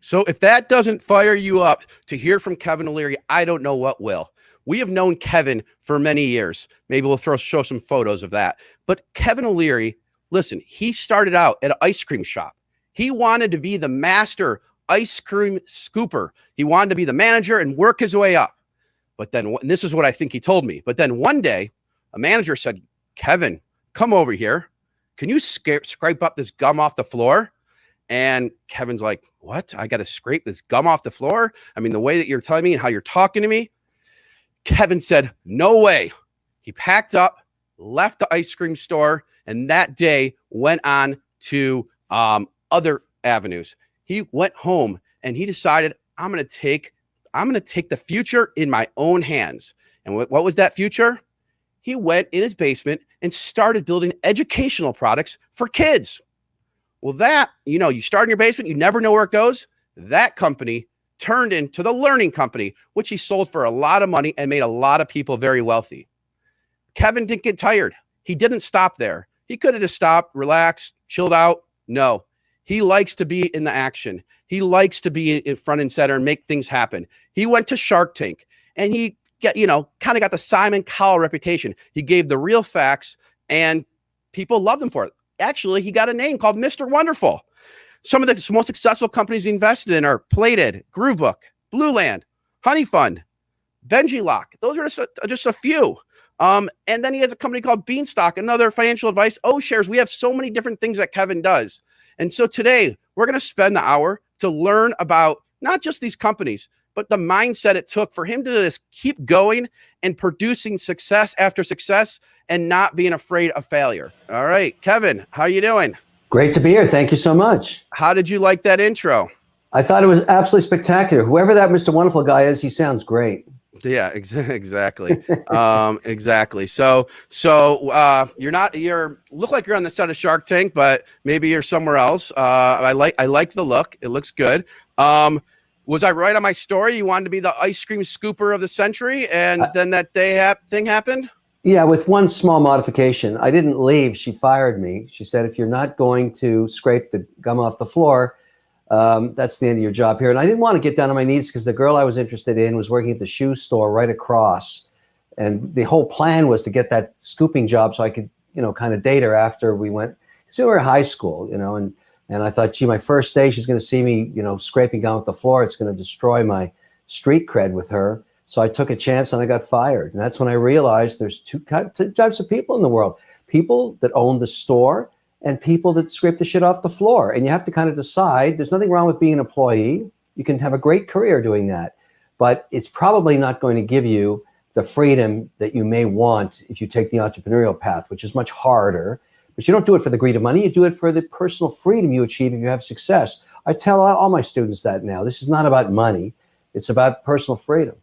So if that doesn't fire you up to hear from Kevin Leary, I don't know what will. We have known Kevin for many years. Maybe we'll show some photos of that. But Kevin Leary, listen, he started out at an ice cream shop. He wanted to be the master ice cream scooper. He wanted to be the manager and work his way up. But then, and this is what I think he told me, but then one day a manager said, Kevin, come over here. Can you scrape up this gum off the floor? And Kevin's like, what? I got to scrape this gum off the floor? I mean, the way that you're telling me and how you're talking to me. Kevin said, no way. He packed up, left the ice cream store, and that day went on to other avenues. He went home and he decided, I'm going to take the future in my own hands. And what was that future? He went in his basement and started building educational products for kids. Well, that, you start in your basement, you never know where it goes. That company turned into the Learning Company, which he sold for a lot of money and made a lot of people very wealthy. Kevin didn't get tired. He didn't stop there. He could have just stopped, relaxed, chilled out. No, he likes to be in the action. He likes to be in front and center and make things happen. He went to Shark Tank and he kind of got the Simon Cowell reputation. He gave the real facts and people loved him for it. Actually, he got a name called Mr. Wonderful. Some of the most successful companies he invested in are Plated, Groovebook, Blue Land, Honey Fund, Benzinga. Those are just a few. And then he has a company called Beanstalk, another financial advice. shares. We have so many different things that Kevin does. And so today we're going to spend the hour to learn about not just these companies, but the mindset it took for him to just keep going and producing success after success and not being afraid of failure. All right, Kevin, how are you doing? Great to be here. Thank you so much. How did you like that intro? I thought it was absolutely spectacular. Whoever that Mr. Wonderful guy is, he sounds great. Yeah, exactly. Exactly. So you look like you're on the set of Shark Tank, but maybe you're somewhere else. I like the look. It looks good. Was I right on my story? You wanted to be the ice cream scooper of the century, and then that thing happened? Yeah, with one small modification. I didn't leave. She fired me. She said, if you're not going to scrape the gum off the floor, that's the end of your job here. And I didn't want to get down on my knees because the girl I was interested in was working at the shoe store right across. And the whole plan was to get that scooping job so I could, kind of date her after we went. So we were in high school, and I thought, gee, my first day, she's going to see me, scraping gum off the floor. It's going to destroy my street cred with her. So I took a chance and I got fired. And that's when I realized there's two types of people in the world. People that own the store and people that scrape the shit off the floor. And you have to kind of decide. There's nothing wrong with being an employee. You can have a great career doing that. But it's probably not going to give you the freedom that you may want if you take the entrepreneurial path, which is much harder. But you don't do it for the greed of money. You do it for the personal freedom you achieve if you have success. I tell all my students that now. This is not about money. It's about personal freedom.